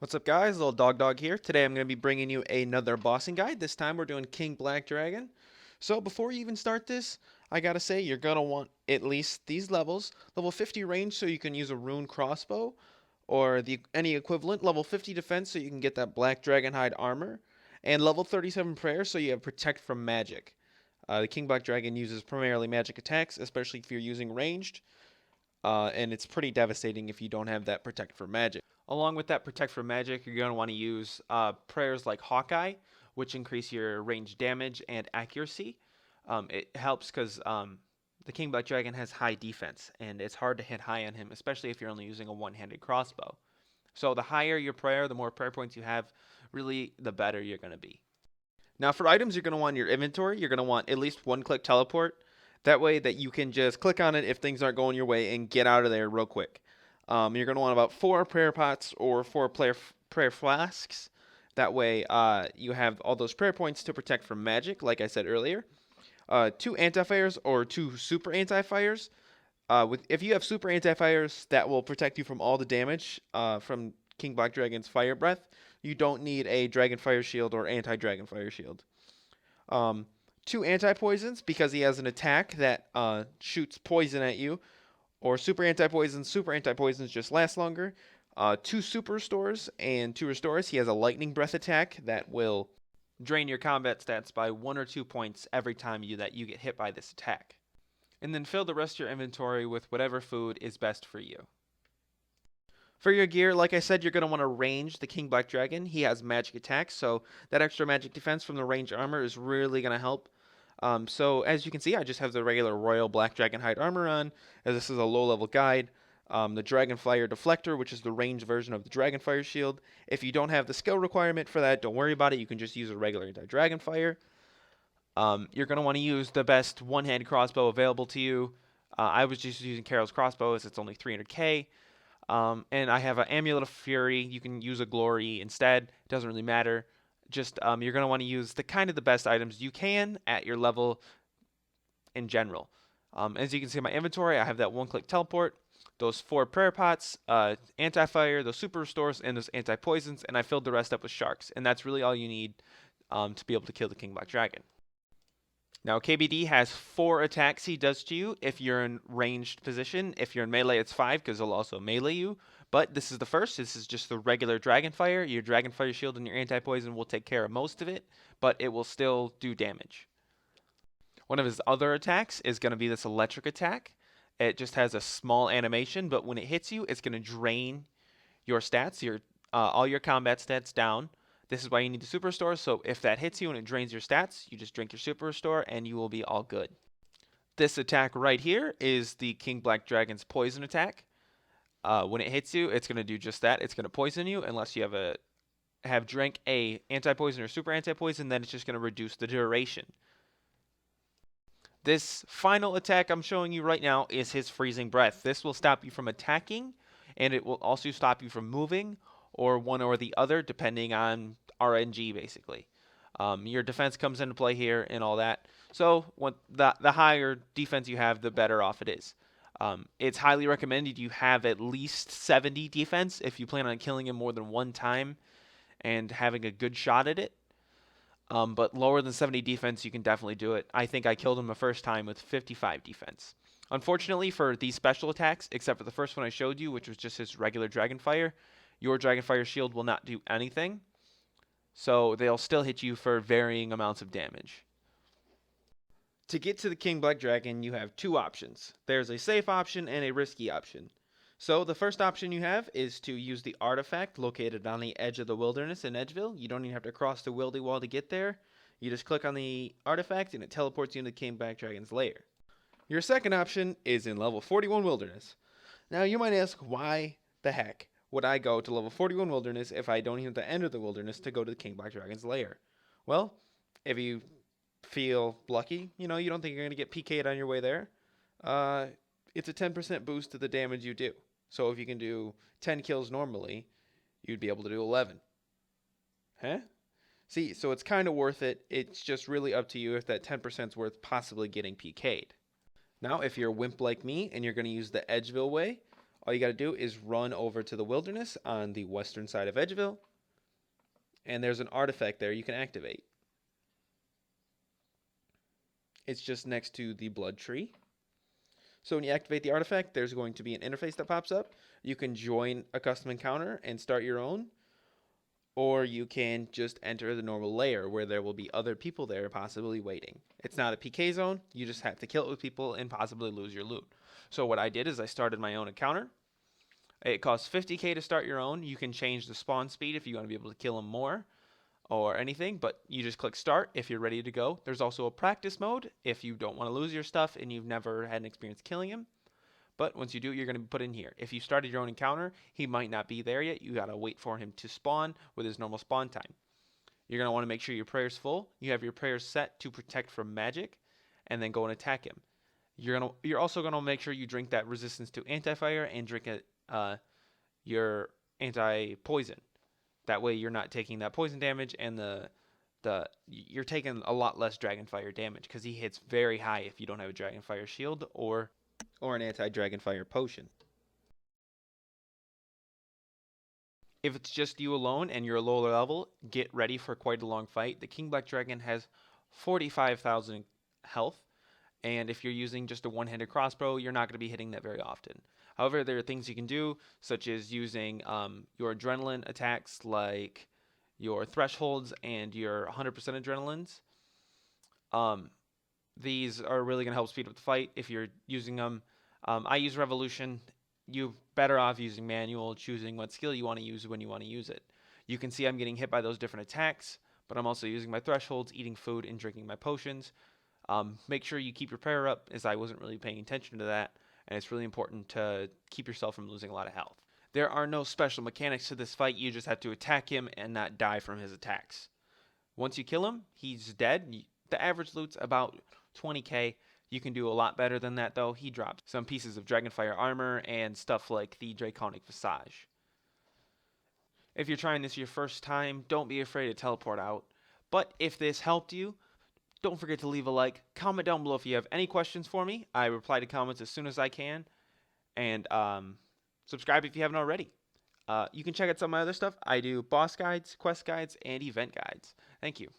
What's up guys, Little Dog here. Today I'm going to be bringing you another bossing guide. This time we're doing King Black Dragon. So before you even start this, I gotta say you're going to want at least these levels. Level 50 range so you can use a rune crossbow or any equivalent. Level 50 defense so you can get that Black Dragon hide armor. And level 37 prayer so you have protect from magic. The King Black Dragon uses primarily magic attacks, especially if you're using ranged. And it's pretty devastating if you don't have that protect from magic. Along with that protect from magic, you're going to want to use prayers like Hawkeye, which increase your range damage and accuracy. It helps because the King Black Dragon has high defense, and it's hard to hit high on him, especially if you're only using a one-handed crossbow. So the higher your prayer, the more prayer points you have, really the better you're going to be. Now for items, you're going to want in your inventory, you're going to want at least one-click teleport. That way that you can just click on it if things aren't going your way and get out of there real quick. You're going to want about 4 prayer pots or 4 prayer flasks. That way you have all those prayer points to protect from magic, like I said earlier. 2 anti-fires or 2 super anti-fires. If you have super anti-fires, that will protect you from all the damage from King Black Dragon's fire breath. You don't need a dragon fire shield or anti-dragon fire shield. 2 anti-poisons because he has an attack that shoots poison at you. Or super anti-poisons. Super anti-poisons just last longer. 2 super restores and 2 restores. He has a lightning breath attack that will drain your combat stats by 1 or 2 points every time you get hit by this attack. And then fill the rest of your inventory with whatever food is best for you. For your gear, like I said, you're going to want to range the King Black Dragon. He has magic attacks, so that extra magic defense from the range armor is really going to help. So as you can see, I just have the regular Royal Black Dragon hide armor on, as this is a low-level guide. The Dragonfire Deflector, which is the ranged version of the Dragonfire shield. If you don't have the skill requirement for that, don't worry about it. You can just use a regular anti-Dragonfire. You're going to want to use the best one-handed crossbow available to you. I was just using Carol's crossbow as it's only 300k. And I have an Amulet of Fury. You can use a Glory instead. It doesn't really matter. Just you're going to want to use the best items you can at your level in general. As you can see in my inventory, I have that one-click teleport, those 4 prayer pots, anti-fire, those super restores, and those anti-poisons, and I filled the rest up with sharks. And that's really all you need to be able to kill the King Black Dragon. Now, KBD has 4 attacks he does to you if you're in ranged position. If you're in melee, it's 5 because he'll also melee you. But this is the first. This is just the regular Dragonfire. Your Dragonfire shield and your anti-poison will take care of most of it, but it will still do damage. One of his other attacks is going to be this electric attack. It just has a small animation, but when it hits you, it's going to drain your stats, all your combat stats down. This is why you need the super restore, so if that hits you and it drains your stats, you just drink your super restore and you will be all good. This attack right here is the King Black Dragon's poison attack. When it hits you, it's going to do just that. It's going to poison you unless you have drank a anti-poison or super anti-poison, then it's just going to reduce the duration. This final attack I'm showing you right now is his freezing breath. This will stop you from attacking, and it will also stop you from moving, or one or the other, depending on RNG, basically. Your defense comes into play here and all that. So the higher defense you have, the better off it is. It's highly recommended you have at least 70 defense if you plan on killing him more than one time and having a good shot at it. But lower than 70 defense, you can definitely do it. I think I killed him the first time with 55 defense. Unfortunately, for these special attacks, except for the first one I showed you, which was just his regular Dragonfire, your Dragonfire shield will not do anything. So they'll still hit you for varying amounts of damage. To get to the King Black Dragon, you have 2 options. There's a safe option and a risky option. So the first option you have is to use the artifact located on the edge of the wilderness in Edgeville. You don't even have to cross the Wildy Wall to get there. You just click on the artifact and it teleports you into King Black Dragon's lair. Your second option is in level 41 Wilderness. Now you might ask, why the heck would I go to level 41 Wilderness if I don't even have to enter the wilderness to go to the King Black Dragon's lair? Well, if you feel lucky, you don't think you're going to get PK'd on your way there, it's a 10% boost to the damage you do. So if you can do 10 kills normally, you'd be able to do 11. Huh? See, so it's kind of worth it. It's just really up to you if that 10% is worth possibly getting PK'd. Now, if you're a wimp like me and you're going to use the Edgeville way, All you got to do is run over to the wilderness on the western side of Edgeville, and there's an artifact there you can activate. It's just next to the blood tree. So when you activate the artifact, there's going to be an interface that pops up. You can join a custom encounter and start your own, or you can just enter the normal layer where there will be other people there possibly waiting. It's not a PK zone. You just have to kill it with people and possibly lose your loot. So what I did is I started my own encounter. It costs 50k to start your own. You can change the spawn speed if you want to be able to kill them more or anything, but you just click start if you're ready to go. There's also a practice mode if you don't want to lose your stuff and you've never had an experience killing him. But once you do, you're going to be put in here. If you started your own encounter, he might not be there yet. You got to wait for him to spawn with his normal spawn time. You're going to want to make sure your prayer's full. You have your prayers set to protect from magic, and then go and attack him. You're also going to make sure you drink that resistance to anti-fire and drink your anti-poison. That way you're not taking that poison damage, and you're taking a lot less Dragonfire damage because he hits very high if you don't have a Dragonfire shield or an anti-Dragonfire potion. If it's just you alone and you're a lower level, get ready for quite a long fight. The King Black Dragon has 45,000 health, and if you're using just a one-handed crossbow, you're not going to be hitting that very often. However, there are things you can do, such as using your adrenaline attacks like your thresholds and your 100% adrenalines. These are really going to help speed up the fight if you're using them. I use Revolution. You're better off using manual, choosing what skill you want to use when you want to use it. You can see I'm getting hit by those different attacks, but I'm also using my thresholds, eating food, and drinking my potions. Make sure you keep your prayer up, as I wasn't really paying attention to that, and it's really important to keep yourself from losing a lot of health. There are no special mechanics to this fight. You just have to attack him and not die from his attacks. Once you kill him, he's dead. The average loot's about 20k. You can do a lot better than that, though. He drops some pieces of Dragonfire armor and stuff like the Draconic Visage. If you're trying this your first time, don't be afraid to teleport out. But if this helped you, don't forget to leave a like. Comment down below if you have any questions for me. I reply to comments as soon as I can. And subscribe if you haven't already. You can check out some of my other stuff. I do boss guides, quest guides, and event guides. Thank you.